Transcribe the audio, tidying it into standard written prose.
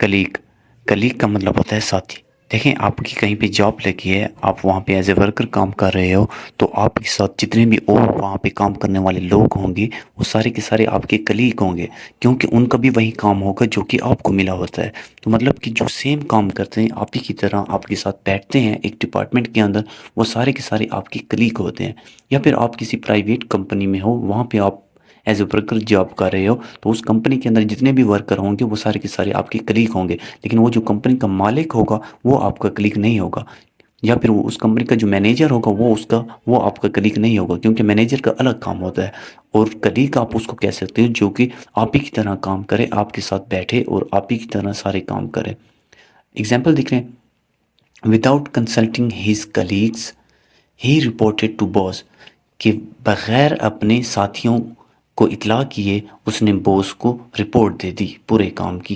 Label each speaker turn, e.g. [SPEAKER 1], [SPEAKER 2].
[SPEAKER 1] Colleague, colleague کا مطلب ہوتا ہے ساتھی۔ دیکھیں آپ کی کہیں پہ جاب لگی ہے، آپ وہاں پہ ایز اے ورکر کام کر رہے ہو، تو آپ کے ساتھ جتنے بھی اور وہاں پہ کام کرنے والے لوگ ہوں گے وہ سارے کے سارے آپ کے کلیگ ہوں گے، کیونکہ ان کا بھی وہی کام ہوگا جو کہ آپ کو ملا ہوتا ہے۔ تو مطلب کہ جو سیم کام کرتے ہیں آپ ہی کی طرح، آپ کے ساتھ بیٹھتے ہیں ایک ڈپارٹمنٹ کے اندر، وہ سارے کے سارے آپ کے کلیگ ہوتے ہیں۔ یا پھر آپ کسی پرائیویٹ کمپنی میں ہو، وہاں پہ آپ ایز اے ورکر جاب کر رہے ہو، تو اس کمپنی کے اندر جتنے بھی ورکر ہوں گے وہ سارے کے سارے آپ کے کلیگ ہوں گے، لیکن وہ جو کمپنی کا مالک ہوگا وہ آپ کا کلیگ نہیں ہوگا، یا پھر وہ اس کمپنی کا جو مینیجر ہوگا وہ آپ کا کلیگ نہیں ہوگا، کیونکہ مینیجر کا الگ کام ہوتا ہے۔ اور کلیگ آپ اس کو کہہ سکتے ہو جو کہ آپ ہی کی طرح کام کرے، آپ کے ساتھ بیٹھے اور آپ ہی کی طرح سارے کام کرے۔ اگزامپل دیکھ رہے ہیں، without consulting his colleagues he reported to boss, کہ بغیر اپنے ساتھیوں کو اطلاع کیے اس نے بوس کو رپورٹ دے دی پورے کام کی۔